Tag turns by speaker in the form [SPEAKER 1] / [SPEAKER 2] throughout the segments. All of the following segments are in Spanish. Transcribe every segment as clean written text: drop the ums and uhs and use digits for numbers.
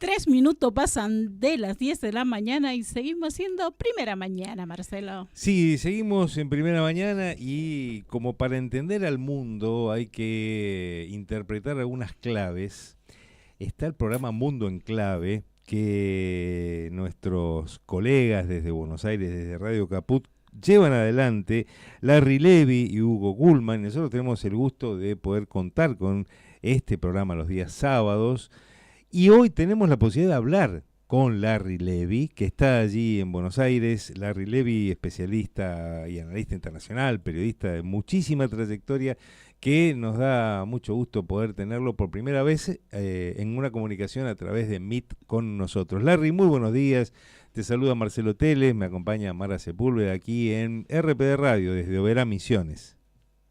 [SPEAKER 1] 3 minutos pasan de las 10 de la mañana y seguimos siendo primera mañana, Marcelo.
[SPEAKER 2] Sí, seguimos en primera mañana y como para entender al mundo hay que interpretar algunas claves. Está el programa Mundo en Clave que nuestros colegas desde Buenos Aires, desde Radio Caput, llevan adelante, Larry Levy y Hugo Gulman. Nosotros tenemos el gusto de poder contar con este programa los días sábados. Y hoy tenemos la posibilidad de hablar con Larry Levy, que está allí en Buenos Aires. Larry Levy, especialista y analista internacional, periodista de muchísima trayectoria, que nos da mucho gusto poder tenerlo por primera vez en una comunicación a través de Meet con nosotros. Larry, muy buenos días. Te saluda Marcelo Teles, me acompaña Mara Sepúlveda aquí en RPD Radio desde Oberá Misiones.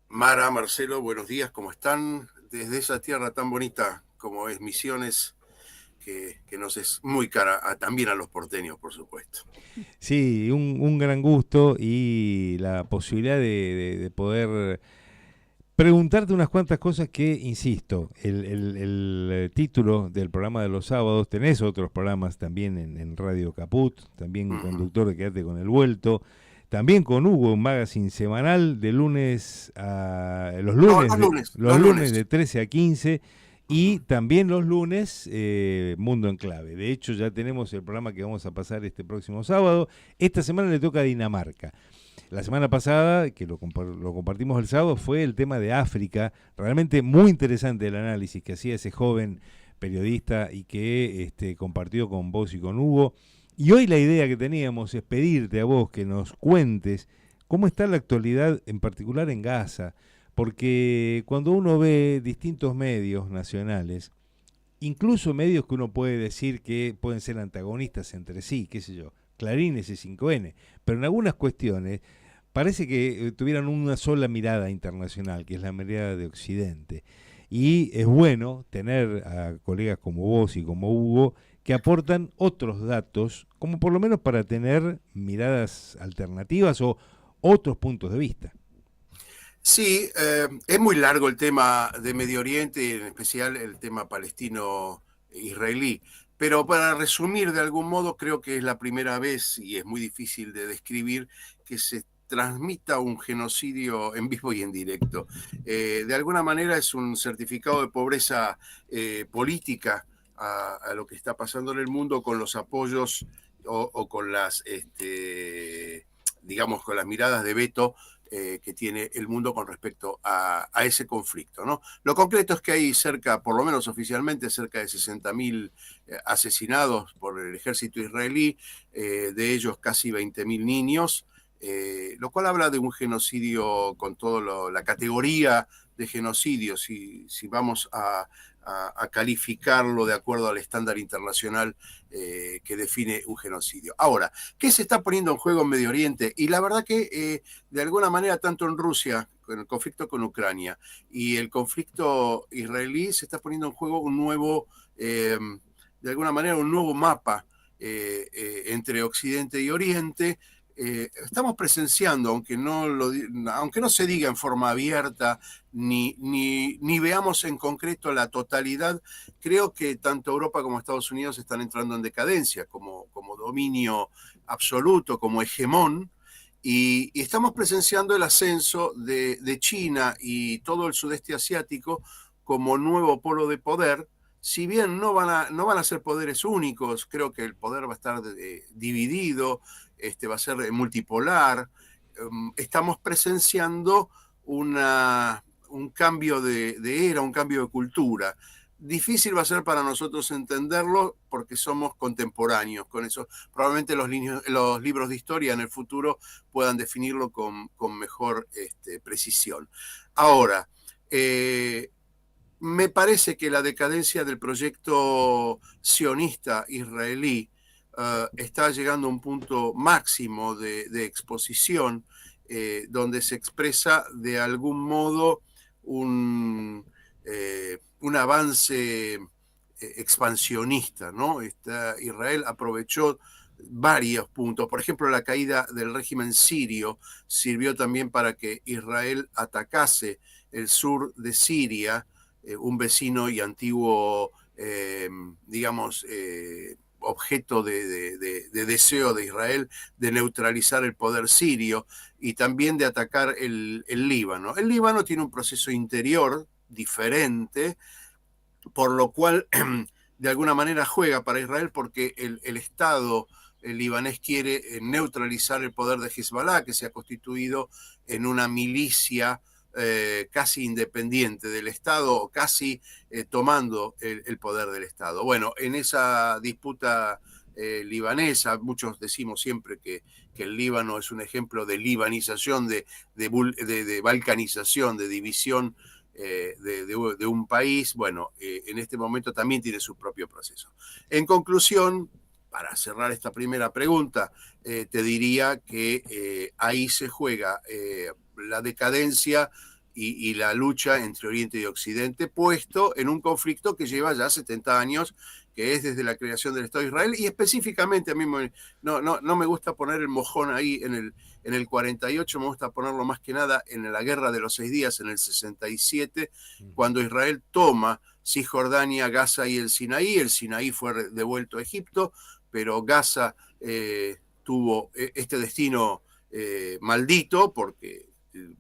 [SPEAKER 3] Mara, Marcelo, buenos días, ¿cómo están? Desde esa tierra tan bonita como es Misiones, que nos es muy cara también a los porteños, por supuesto.
[SPEAKER 2] Sí, un gran gusto y la posibilidad de poder preguntarte unas cuantas cosas que, insisto, el título del programa de los sábados, tenés otros programas también en Radio Caput, también conductor de Quédate con el Vuelto, también con Hugo, un magazine semanal de lunes a los lunes de 13 a 15 y también los lunes Mundo en Clave. De hecho ya tenemos el programa que vamos a pasar este próximo sábado. Esta semana le toca a Dinamarca. La semana pasada, que lo compartimos el sábado, fue el tema de África. Realmente muy interesante el análisis que hacía ese joven periodista y que compartió con vos y con Hugo. Y hoy la idea que teníamos es pedirte a vos que nos cuentes cómo está la actualidad, en particular en Gaza, porque cuando uno ve distintos medios nacionales, incluso medios que uno puede decir que pueden ser antagonistas entre sí, qué sé yo, Clarín, S5N, pero en algunas cuestiones parece que tuvieran una sola mirada internacional, que es la mirada de Occidente. Y es bueno tener a colegas como vos y como Hugo que aportan otros datos, como por lo menos para tener miradas alternativas o otros puntos de vista.
[SPEAKER 3] Sí, es muy largo el tema de Medio Oriente, en especial el tema palestino-israelí, pero para resumir de algún modo, creo que es la primera vez, y es muy difícil de describir, que se transmita un genocidio en vivo y en directo. De alguna manera es un certificado de pobreza política a lo que está pasando en el mundo con los apoyos o con las, digamos, con las miradas de veto que tiene el mundo con respecto a ese conflicto, ¿no? Lo concreto es que hay cerca, por lo menos oficialmente, cerca de 60.000 asesinados por el ejército israelí, de ellos casi 20.000 niños, lo cual habla de un genocidio con toda la categoría de genocidio, si vamos a calificarlo de acuerdo al estándar internacional que define un genocidio. Ahora, ¿qué se está poniendo en juego en Medio Oriente? Y la verdad que de alguna manera, tanto en Rusia, con el conflicto con Ucrania y el conflicto israelí, se está poniendo en juego un nuevo, de alguna manera, un nuevo mapa entre Occidente y Oriente. Estamos presenciando, aunque no se diga en forma abierta, ni veamos en concreto la totalidad, creo que tanto Europa como Estados Unidos están entrando en decadencia como dominio absoluto, como hegemón, y estamos presenciando el ascenso de China y todo el sudeste asiático como nuevo polo de poder. Si bien no van a ser poderes únicos, creo que el poder va a estar dividido, va a ser multipolar. Estamos presenciando un cambio de era, un cambio de cultura. Difícil va a ser para nosotros entenderlo porque somos contemporáneos con eso. Probablemente los libros de historia en el futuro puedan definirlo con mejor precisión. Ahora, me parece que la decadencia del proyecto sionista israelí está llegando a un punto máximo de exposición donde se expresa de algún modo un avance expansionista, ¿no? Israel aprovechó varios puntos. Por ejemplo, la caída del régimen sirio sirvió también para que Israel atacase el sur de Siria, un vecino y antiguo digamos, objeto de deseo de Israel de neutralizar el poder sirio y también de atacar el Líbano. El Líbano tiene un proceso interior diferente, por lo cual de alguna manera juega para Israel porque el Estado libanés quiere neutralizar el poder de Hezbollah, que se ha constituido en una milicia casi independiente del Estado, casi tomando el poder del Estado. Bueno, en esa disputa libanesa, muchos decimos siempre que el Líbano es un ejemplo de libanización, de balcanización, de división de un país. Bueno, en este momento también tiene su propio proceso. En conclusión, para cerrar esta primera pregunta, te diría que ahí se juega la decadencia y la lucha entre Oriente y Occidente, puesto en un conflicto que lleva ya 70 años, que es desde la creación del Estado de Israel, y específicamente a mí no me gusta poner el mojón ahí en el 48, me gusta ponerlo más que nada en la Guerra de los 6 días, en el 67, cuando Israel toma Cisjordania, Gaza y el Sinaí fue devuelto a Egipto, pero Gaza tuvo este destino maldito, porque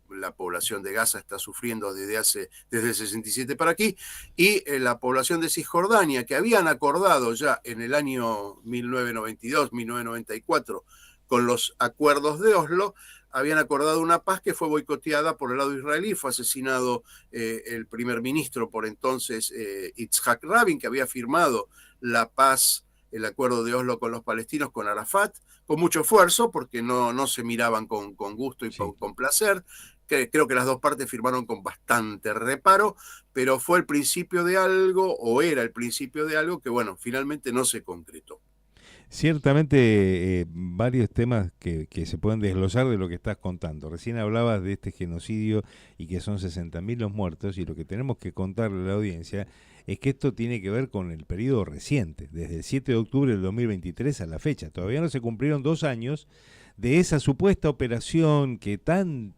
[SPEAKER 3] la población de Gaza está sufriendo desde el 67 para aquí, y la población de Cisjordania, que habían acordado ya en el año 1992, 1994, con los acuerdos de Oslo, habían acordado una paz que fue boicoteada por el lado israelí. Fue asesinado el primer ministro por entonces, Yitzhak Rabin, que había firmado la paz, el acuerdo de Oslo con los palestinos, con Arafat, con mucho esfuerzo, porque no se miraban con gusto y con placer. Creo que las dos partes firmaron con bastante reparo, pero fue el principio de algo, o era el principio de algo que, bueno, finalmente no se concretó.
[SPEAKER 2] Ciertamente varios temas que se pueden desglosar de lo que estás contando. Recién hablabas de este genocidio y que son 60.000 los muertos, y lo que tenemos que contarle a la audiencia es que esto tiene que ver con el periodo reciente, desde el 7 de octubre del 2023 a la fecha. Todavía no se cumplieron 2 años de esa supuesta operación que tan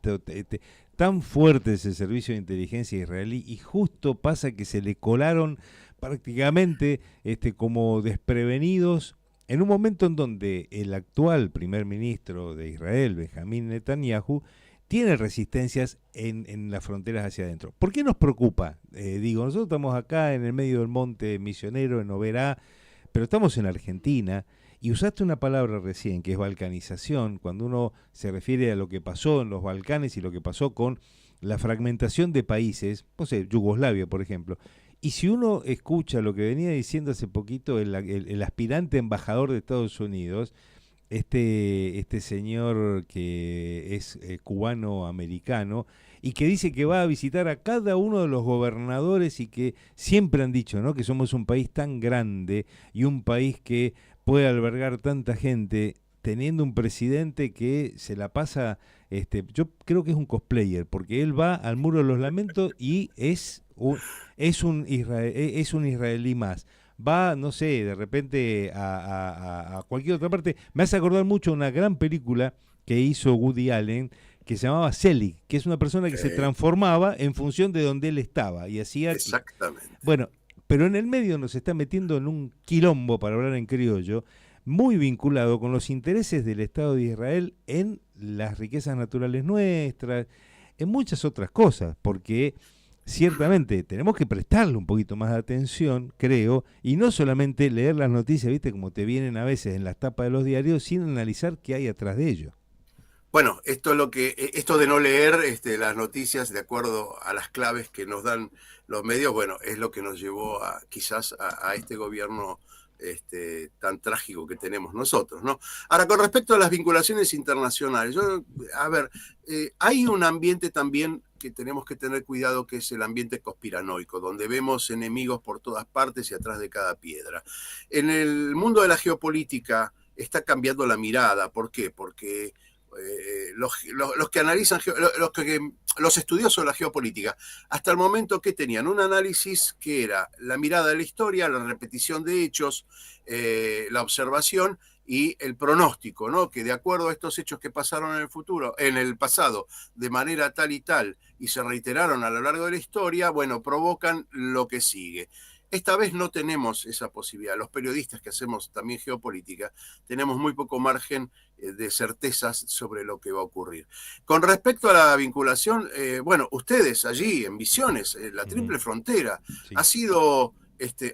[SPEAKER 2] fuerte es el servicio de inteligencia israelí, y justo pasa que se le colaron prácticamente como desprevenidos en un momento en donde el actual primer ministro de Israel, Benjamín Netanyahu, tiene resistencias en las fronteras hacia adentro. ¿Por qué nos preocupa? Nosotros estamos acá en el medio del monte misionero, en Oberá, pero estamos en Argentina, y usaste una palabra recién, que es balcanización, cuando uno se refiere a lo que pasó en los Balcanes y lo que pasó con la fragmentación de países, no sé, Yugoslavia, por ejemplo. Y si uno escucha lo que venía diciendo hace poquito el aspirante embajador de Estados Unidos, este señor que es cubano-americano, y que dice que va a visitar a cada uno de los gobernadores, y que siempre han dicho, ¿no?, que somos un país tan grande y un país que puede albergar tanta gente, teniendo un presidente que se la pasa, yo creo que es un cosplayer, porque él va al Muro de los Lamentos y es un israelí más. Va, no sé, de repente a cualquier otra parte. Me hace acordar mucho una gran película que hizo Woody Allen, que se llamaba Selig, que es una persona que se transformaba en función de donde él estaba y hacía...
[SPEAKER 3] Exactamente.
[SPEAKER 2] Bueno, pero en el medio nos está metiendo en un quilombo, para hablar en criollo, muy vinculado con los intereses del Estado de Israel en las riquezas naturales nuestras, en muchas otras cosas, porque ciertamente tenemos que prestarle un poquito más de atención, creo, y no solamente leer las noticias, viste, como te vienen a veces en las tapas de los diarios, sin analizar qué hay atrás de ello.
[SPEAKER 3] Bueno, esto de no leer las noticias de acuerdo a las claves que nos dan los medios, bueno, es lo que nos llevó quizás a este gobierno tan trágico que tenemos nosotros, ¿no? Ahora, con respecto a las vinculaciones internacionales, hay un ambiente también que tenemos que tener cuidado, que es el ambiente conspiranoico, donde vemos enemigos por todas partes y atrás de cada piedra. En el mundo de la geopolítica está cambiando la mirada. ¿Por qué? Porque los que analizan, los estudiosos de la geopolítica, hasta el momento que tenían un análisis que era la mirada de la historia, la repetición de hechos, la observación y el pronóstico, ¿no? Que de acuerdo a estos hechos que pasaron en el pasado, de manera tal y tal, y se reiteraron a lo largo de la historia, bueno, provocan lo que sigue. Esta vez no tenemos esa posibilidad. Los periodistas que hacemos también geopolítica tenemos muy poco margen de certezas sobre lo que va a ocurrir. Con respecto a la vinculación, bueno, ustedes allí en Misiones, la Triple Frontera,
[SPEAKER 2] Sí.
[SPEAKER 3] ha sido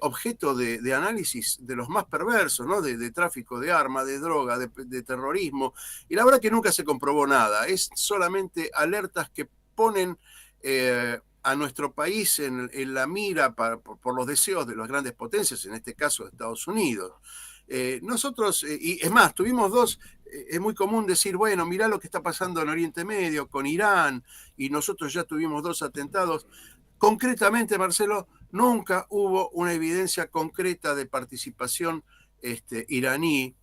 [SPEAKER 3] objeto de análisis de los más perversos, ¿no? De tráfico de armas, de droga, de terrorismo, y la verdad que nunca se comprobó nada. Es solamente alertas que ponen a nuestro país en la mira por los deseos de las grandes potencias, en este caso de Estados Unidos. Nosotros, y es más, tuvimos dos, es muy común decir, bueno, mirá lo que está pasando en Oriente Medio con Irán, y nosotros ya tuvimos 2 atentados. Concretamente, Marcelo, nunca hubo una evidencia concreta de participación iraní,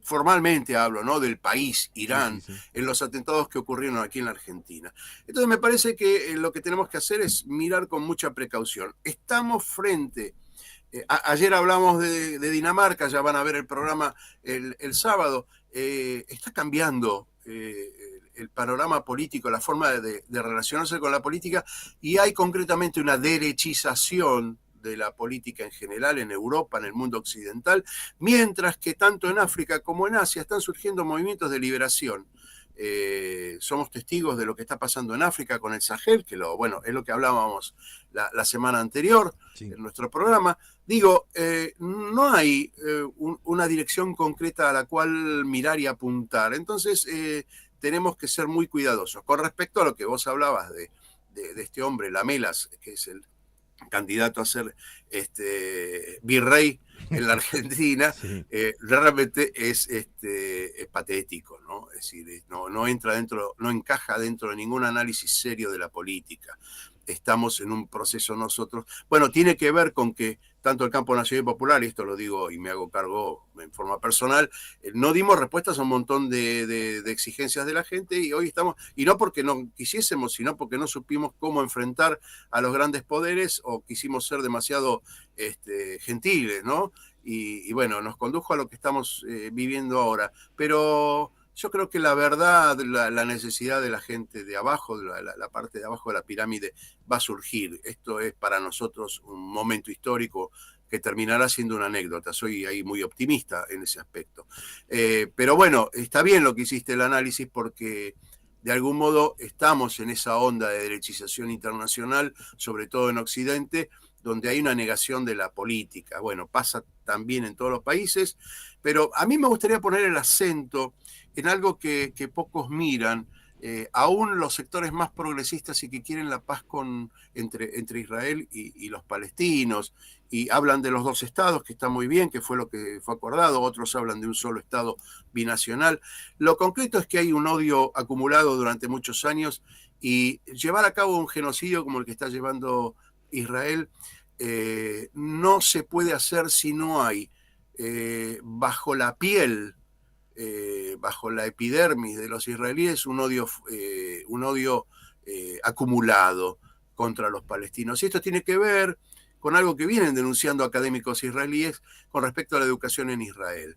[SPEAKER 3] formalmente hablo, ¿no? Del país, Irán,
[SPEAKER 2] Sí.
[SPEAKER 3] en los atentados que ocurrieron aquí en la Argentina. Entonces me parece que lo que tenemos que hacer es mirar con mucha precaución. Estamos frente, ayer hablamos de Dinamarca, ya van a ver el programa el sábado, está cambiando el panorama político, la forma de relacionarse con la política, y hay concretamente una derechización de la política en general en Europa, en el mundo occidental, mientras que tanto en África como en Asia están surgiendo movimientos de liberación. Somos testigos de lo que está pasando en África con el Sahel, que bueno, es lo que hablábamos la semana anterior en nuestro programa. Digo, no hay una dirección concreta a la cual mirar y apuntar. Entonces, tenemos que ser muy cuidadosos. Con respecto a lo que vos hablabas de este hombre, Lamelas, que es el candidato a ser virrey en la Argentina,
[SPEAKER 2] Sí.
[SPEAKER 3] realmente es patético, ¿no? Es decir, no entra dentro, no encaja dentro de ningún análisis serio de la política. Estamos en un proceso nosotros, bueno, tiene que ver con que tanto el campo nacional y popular, y esto lo digo y me hago cargo en forma personal, no dimos respuestas a un montón de exigencias de la gente, y hoy estamos, y no porque no quisiésemos, sino porque no supimos cómo enfrentar a los grandes poderes, o quisimos ser demasiado gentiles, ¿no? Y bueno, nos condujo a lo que estamos viviendo ahora. Pero yo creo que la verdad, la necesidad de la gente de abajo, la parte de abajo de la pirámide, va a surgir. Esto es para nosotros un momento histórico que terminará siendo una anécdota. Soy ahí muy optimista en ese aspecto. Pero bueno, está bien lo que hiciste el análisis, porque de algún modo estamos en esa onda de derechización internacional, sobre todo en Occidente, donde hay una negación de la política. Bueno, pasa también en todos los países, pero a mí me gustaría poner el acento en algo que pocos miran, aún los sectores más progresistas y que quieren la paz entre Israel y los palestinos, y hablan de los 2 estados, que está muy bien, que fue lo que fue acordado. Otros hablan de un solo estado binacional. Lo concreto es que hay un odio acumulado durante muchos años, y llevar a cabo un genocidio como el que está llevando Israel no se puede hacer si no hay bajo la piel, bajo la epidermis de los israelíes, un odio acumulado contra los palestinos. Y esto tiene que ver con algo que vienen denunciando académicos israelíes con respecto a la educación en Israel.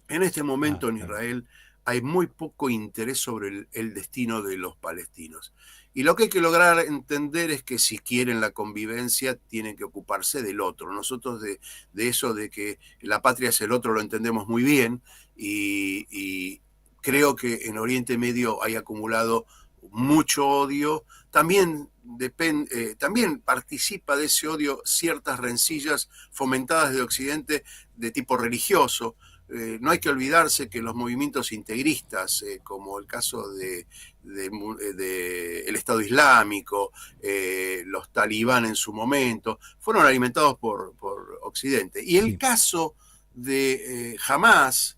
[SPEAKER 3] En este momento en Israel hay muy poco interés sobre el destino de los palestinos. Y lo que hay que lograr entender es que si quieren la convivencia, tienen que ocuparse del otro. Nosotros de eso de que la patria es el otro lo entendemos muy bien, y creo que en Oriente Medio hay acumulado mucho odio. También participa de ese odio ciertas rencillas fomentadas de Occidente de tipo religioso. No hay que olvidarse que los movimientos integristas, como el caso del Estado Islámico, los talibán en su momento, fueron alimentados por Occidente. Y el caso de Hamás,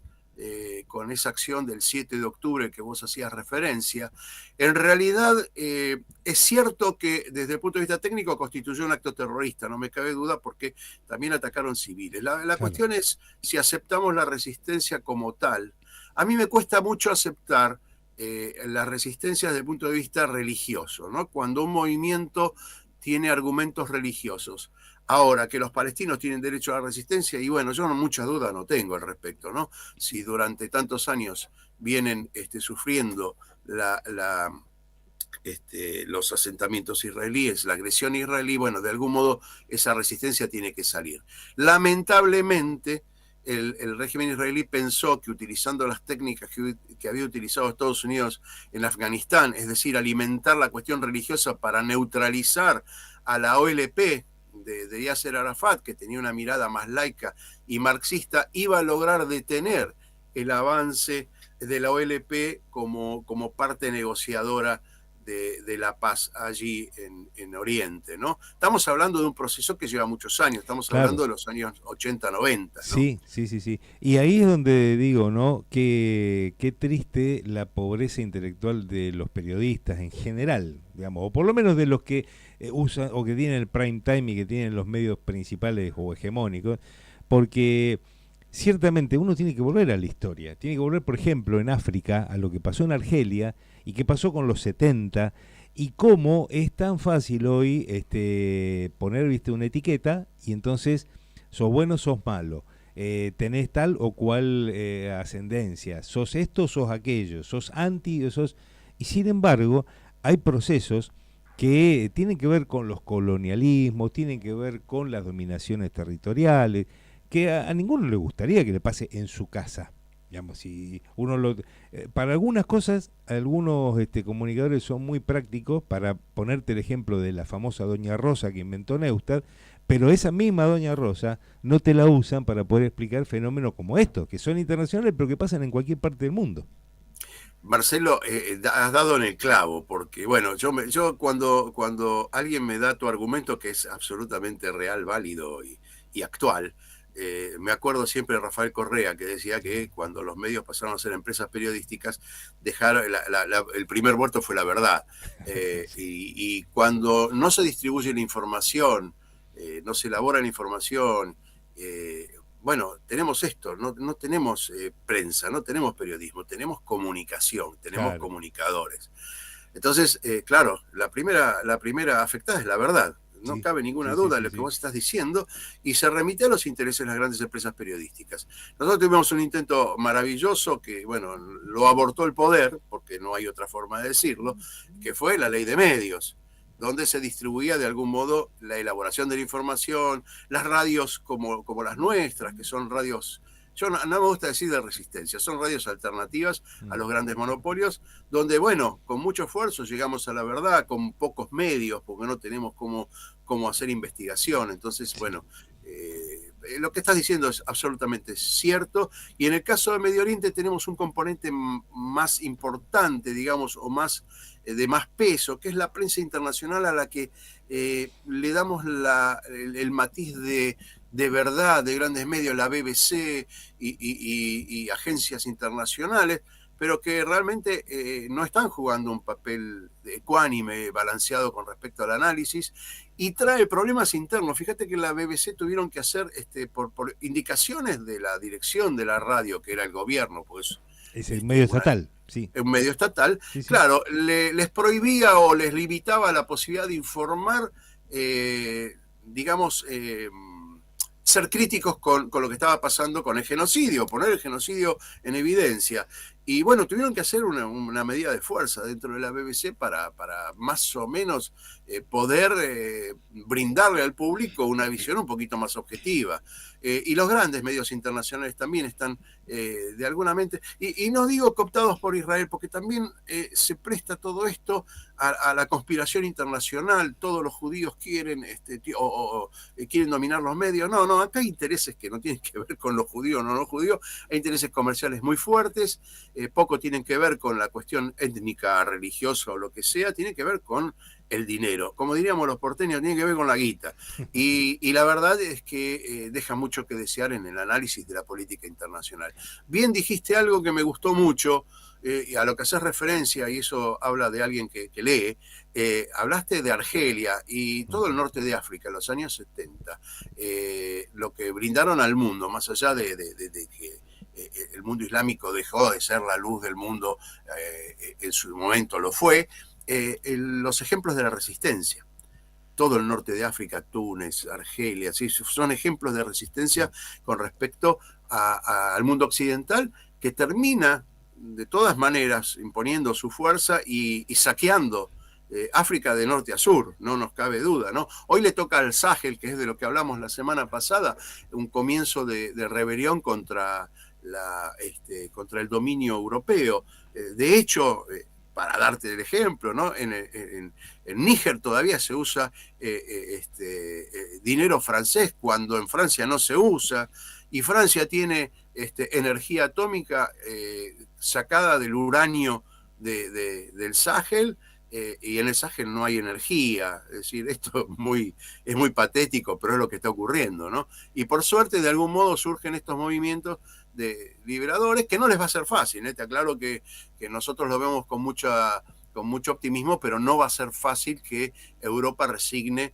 [SPEAKER 3] con esa acción del 7 de octubre que vos hacías referencia, en realidad es cierto que desde el punto de vista técnico constituyó un acto terrorista, no me cabe duda, porque también atacaron civiles. La cuestión es si aceptamos la resistencia como tal. A mí me cuesta mucho aceptar la resistencia desde el punto de vista religioso, ¿no? Cuando un movimiento tiene argumentos religiosos. Ahora, que los palestinos tienen derecho a la resistencia, y bueno, yo muchas dudas no tengo al respecto, ¿no? Si durante tantos años vienen sufriendo los asentamientos israelíes, la agresión israelí, bueno, de algún modo esa resistencia tiene que salir. Lamentablemente, el régimen israelí pensó que utilizando las técnicas que había utilizado Estados Unidos en Afganistán, es decir, alimentar la cuestión religiosa para neutralizar a la OLP de Yasser Arafat, que tenía una mirada más laica y marxista, iba a lograr detener el avance de la OLP como parte negociadora de la paz allí en Oriente, ¿no? Estamos hablando de un proceso que lleva muchos años, estamos hablando de los años 80, 90, ¿no?
[SPEAKER 2] Sí, sí, sí, sí. Y ahí es donde digo, ¿no? Qué triste la pobreza intelectual de los periodistas en general, digamos, o por lo menos de los que usan o que tienen el prime time y que tienen los medios principales o hegemónicos, porque ciertamente uno tiene que volver a la historia, tiene que volver, por ejemplo, en África, a lo que pasó en Argelia y qué pasó con los 70 y cómo es tan fácil hoy poner, viste, una etiqueta y entonces sos bueno, sos malo, tenés tal o cual ascendencia, sos esto, sos aquello, sos anti, sos... Y sin embargo, hay procesos que tienen que ver con los colonialismos, tienen que ver con las dominaciones territoriales, que a ninguno le gustaría que le pase en su casa. Digamos, si uno para algunas cosas, algunos comunicadores son muy prácticos, para ponerte el ejemplo de la famosa Doña Rosa que inventó Neustadt, pero esa misma Doña Rosa no te la usan para poder explicar fenómenos como estos, que son internacionales pero que pasan en cualquier parte del mundo.
[SPEAKER 3] Marcelo, has dado en el clavo, porque bueno, yo cuando alguien me da tu argumento, que es absolutamente real, válido y actual, me acuerdo siempre de Rafael Correa, que decía que cuando los medios pasaron a ser empresas periodísticas, el primer muerto fue la verdad. Y cuando no se distribuye la información, no se elabora la información, bueno, tenemos esto, no tenemos prensa, no tenemos periodismo, tenemos comunicación, tenemos comunicadores. Entonces, claro, la primera afectada es la verdad. No cabe ninguna duda de lo que vos estás diciendo, y se remite a los intereses de las grandes empresas periodísticas. Nosotros tuvimos un intento maravilloso que, bueno, lo abortó el poder, porque no hay otra forma de decirlo, que fue la ley de medios, donde se distribuía de algún modo la elaboración de la información, las radios como las nuestras, que son radios... Yo no me gusta decir de resistencia, son radios alternativas a los grandes monopolios, donde, bueno, con mucho esfuerzo llegamos a la verdad, con pocos medios, porque no tenemos cómo hacer investigación. Entonces, bueno, lo que estás diciendo es absolutamente cierto. Y en el caso de Medio Oriente tenemos un componente más importante, digamos, o más de más peso, que es la prensa internacional, a la que le damos el matiz de verdad de grandes medios, la BBC y agencias internacionales, pero que realmente no están jugando un papel ecuánime, balanceado con respecto al análisis, y trae problemas internos. Fíjate que la BBC tuvieron que hacer, por indicaciones de la dirección de la radio, que era el gobierno, pues
[SPEAKER 2] es el medio estatal, sí.
[SPEAKER 3] Un medio estatal,
[SPEAKER 2] sí.
[SPEAKER 3] Claro, les prohibía o les limitaba la posibilidad de informar, digamos, ser críticos con lo que estaba pasando con el genocidio, poner el genocidio en evidencia. Y bueno, tuvieron que hacer una medida de fuerza dentro de la BBC para más o menos poder brindarle al público una visión un poquito más objetiva. Y los grandes medios internacionales también están de alguna mente, y no digo cooptados por Israel, porque también se presta todo esto a la conspiración internacional. Todos los judíos quieren quieren dominar los medios. No, acá hay intereses que no tienen que ver con los judíos o no los judíos, hay intereses comerciales muy fuertes, poco tienen que ver con la cuestión étnica, religiosa o lo que sea, tienen que ver con el dinero. Como diríamos los porteños, tiene que ver con la guita. Y la verdad es que deja mucho que desear en el análisis de la política internacional. Bien dijiste algo que me gustó mucho, a lo que haces referencia, y eso habla de alguien que lee. Hablaste de Argelia y todo el norte de África en los años 70. Lo que brindaron al mundo, más allá de que el mundo islámico dejó de ser la luz del mundo, en su momento lo fue, los ejemplos de la resistencia. Todo el norte de África, Túnez, Argelia, ¿sí? Son ejemplos de resistencia con respecto al mundo occidental, que termina de todas maneras imponiendo su fuerza y saqueando África de norte a sur, no nos cabe duda, ¿no? Hoy le toca al Sahel, que es de lo que hablamos la semana pasada, un comienzo de rebelión contra contra el dominio europeo. De hecho, para darte el ejemplo, ¿no? En Níger todavía se usa dinero francés cuando en Francia no se usa, y Francia tiene energía atómica sacada del uranio del Sahel, y en el Sahel no hay energía. Es decir, esto es muy patético, pero es lo que está ocurriendo, ¿no? Y por suerte, de algún modo, surgen estos movimientos de liberadores, que no les va a ser fácil, ¿eh? Te aclaro que nosotros lo vemos con mucho optimismo, pero no va a ser fácil que Europa resigne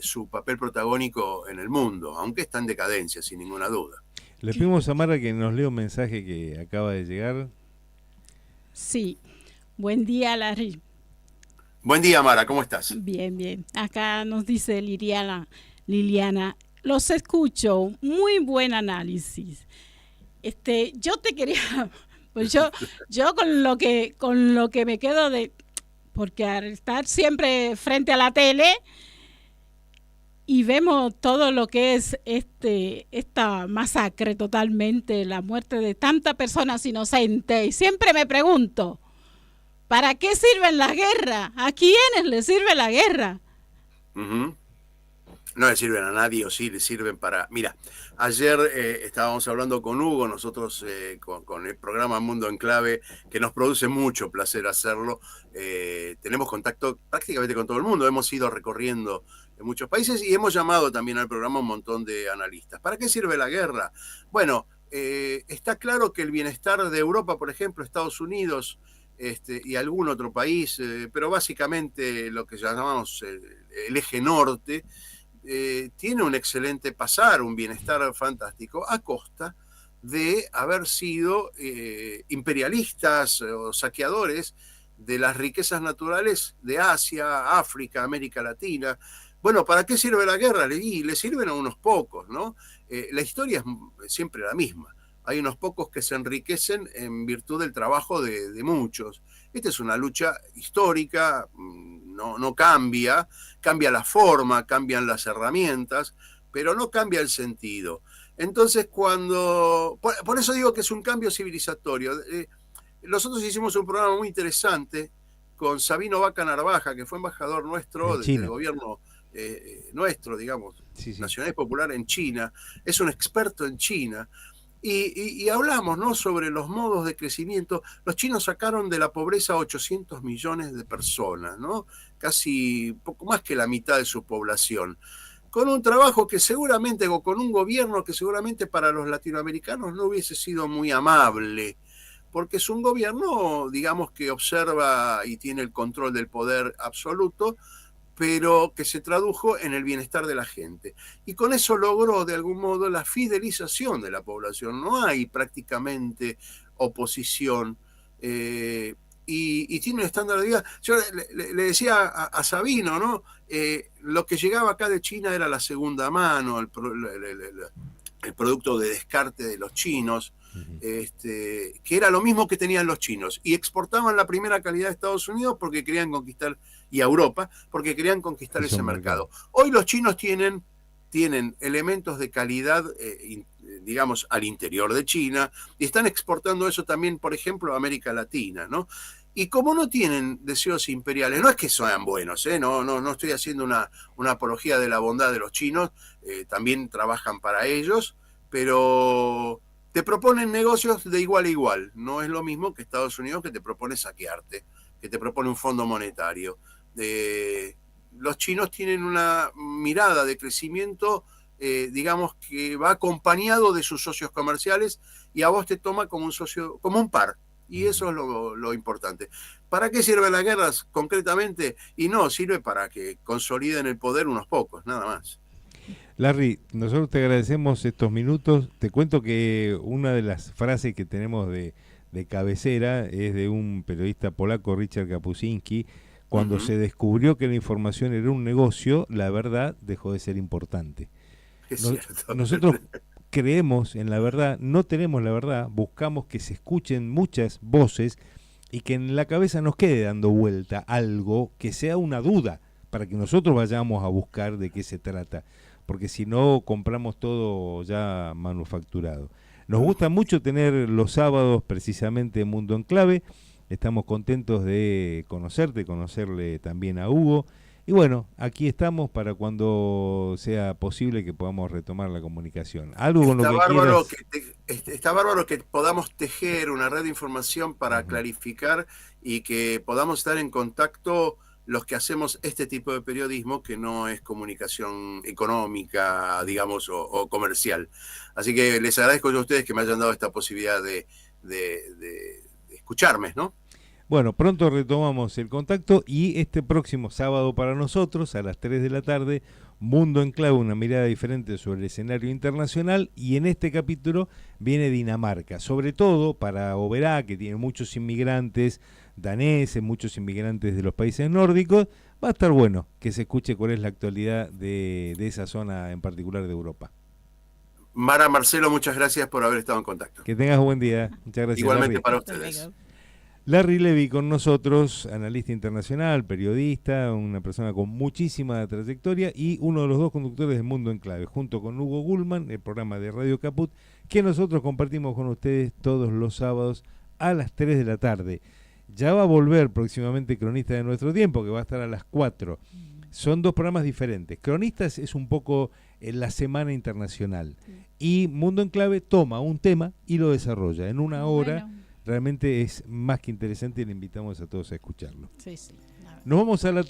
[SPEAKER 3] su papel protagónico en el mundo, aunque está en decadencia, sin ninguna duda.
[SPEAKER 2] Le pedimos a Mara que nos lea un mensaje que acaba de llegar.
[SPEAKER 1] Sí. Buen día, Larry.
[SPEAKER 3] Buen día, Mara, ¿cómo estás?
[SPEAKER 1] Bien, bien. Acá nos dice Liliana, los escucho, muy buen análisis. Yo te quería, pues yo con lo que me quedo porque al estar siempre frente a la tele y vemos todo lo que es esta masacre totalmente, la muerte de tantas personas inocentes, y siempre me pregunto, ¿para qué sirven las guerras? ¿A quiénes les sirve la guerra?
[SPEAKER 3] Uh-huh. No le sirven a nadie, o sí le sirven para... Mira, ayer estábamos hablando con Hugo, nosotros con el programa Mundo en Clave, que nos produce mucho placer hacerlo. Tenemos contacto prácticamente con todo el mundo, hemos ido recorriendo en muchos países y hemos llamado también al programa un montón de analistas. ¿Para qué sirve la guerra? Bueno, está claro que el bienestar de Europa, por ejemplo, Estados Unidos y algún otro país, pero básicamente lo que llamamos el eje norte, tiene un excelente pasar, un bienestar fantástico, a costa de haber sido imperialistas o saqueadores de las riquezas naturales de Asia, África, América Latina. Bueno, ¿para qué sirve la guerra? Le sirven a unos pocos, ¿no? La historia es siempre la misma. Hay unos pocos que se enriquecen en virtud del trabajo de muchos. Esta es una lucha histórica, no cambia la forma, cambian las herramientas, pero no cambia el sentido. Entonces, por eso digo que es un cambio civilizatorio. Nosotros hicimos un programa muy interesante con Sabino Vaca Narvaja, que fue embajador nuestro del gobierno nuestro, digamos, sí. Nacional y Popular en China. Es un experto en China. Y hablamos, ¿no?, sobre los modos de crecimiento. Los chinos sacaron de la pobreza a 800 millones de personas, ¿no? Casi poco más que la mitad de su población. Con un trabajo que seguramente, o con un gobierno que seguramente para los latinoamericanos no hubiese sido muy amable, porque es un gobierno, digamos, que observa y tiene el control del poder absoluto, pero que se tradujo en el bienestar de la gente. Y con eso logró, de algún modo, la fidelización de la población. No hay prácticamente oposición, y tiene un estándar de vida. Yo le decía a Sabino, ¿no? Lo que llegaba acá de China era la segunda mano, el producto de descarte de los chinos, que era lo mismo que tenían los chinos, y exportaban la primera calidad a Estados Unidos porque querían conquistar, y a Europa, porque querían conquistar ese mercado. Hoy los chinos tienen elementos de calidad, digamos, al interior de China, y están exportando eso también, por ejemplo, a América Latina, ¿no? Y como no tienen deseos imperiales, no es que sean buenos, no estoy haciendo una apología de la bondad de los chinos, también trabajan para ellos, pero te proponen negocios de igual a igual. No es lo mismo que Estados Unidos, que te propone saquearte, que te propone un fondo monetario. Los chinos tienen una mirada de crecimiento, digamos, que va acompañado de sus socios comerciales, y a vos te toma como un socio, como un par. Y eso es lo importante. ¿Para qué sirven las guerras concretamente? Y no, sirve para que consoliden el poder unos pocos, nada más.
[SPEAKER 2] Larry, nosotros te agradecemos estos minutos. Te cuento que una de las frases que tenemos de cabecera es de un periodista polaco, Richard Kapuscinski. Cuando se descubrió que la información era un negocio, la verdad dejó de ser importante. Nosotros creemos en la verdad, no tenemos la verdad, buscamos que se escuchen muchas voces y que en la cabeza nos quede dando vuelta algo que sea una duda, para que nosotros vayamos a buscar de qué se trata, porque si no compramos todo ya manufacturado. Nos gusta mucho tener los sábados precisamente Mundo en Clave. Estamos contentos de conocerte, conocerle también a Hugo. Y bueno, aquí estamos para cuando sea posible que podamos retomar la comunicación. Algo con lo que quieras.
[SPEAKER 3] Está bárbaro que podamos tejer una red de información para clarificar y que podamos estar en contacto los que hacemos este tipo de periodismo, que no es comunicación económica, digamos, o comercial. Así que les agradezco yo a ustedes que me hayan dado esta posibilidad de escucharme, ¿no?
[SPEAKER 2] Bueno, pronto retomamos el contacto y este próximo sábado para nosotros, a las 3 de la tarde, Mundo en Clave, una mirada diferente sobre el escenario internacional, y en este capítulo viene Dinamarca, sobre todo para Oberá, que tiene muchos inmigrantes daneses, muchos inmigrantes de los países nórdicos. Va a estar bueno que se escuche cuál es la actualidad de esa zona en particular de Europa.
[SPEAKER 3] Mara, Marcelo, muchas gracias por haber estado en contacto.
[SPEAKER 2] Que tengas un buen día. Muchas gracias.
[SPEAKER 3] Igualmente
[SPEAKER 2] Larry.
[SPEAKER 3] para ustedes.
[SPEAKER 2] Larry Levy con nosotros, analista internacional, periodista, una persona con muchísima trayectoria y uno de los dos conductores de Mundo en Clave, junto con Hugo Gullman, el programa de Radio Caput, que nosotros compartimos con ustedes todos los sábados a las 3 de la tarde. Ya va a volver próximamente Cronista de Nuestro Tiempo, que va a estar a las 4. Son dos programas diferentes. Cronistas es un poco en la semana internacional y Mundo en Clave toma un tema y lo desarrolla en una hora.
[SPEAKER 1] Bueno.
[SPEAKER 2] Realmente es más que interesante y le invitamos a todos a escucharlo.
[SPEAKER 1] Sí, sí.
[SPEAKER 2] Nos vamos a la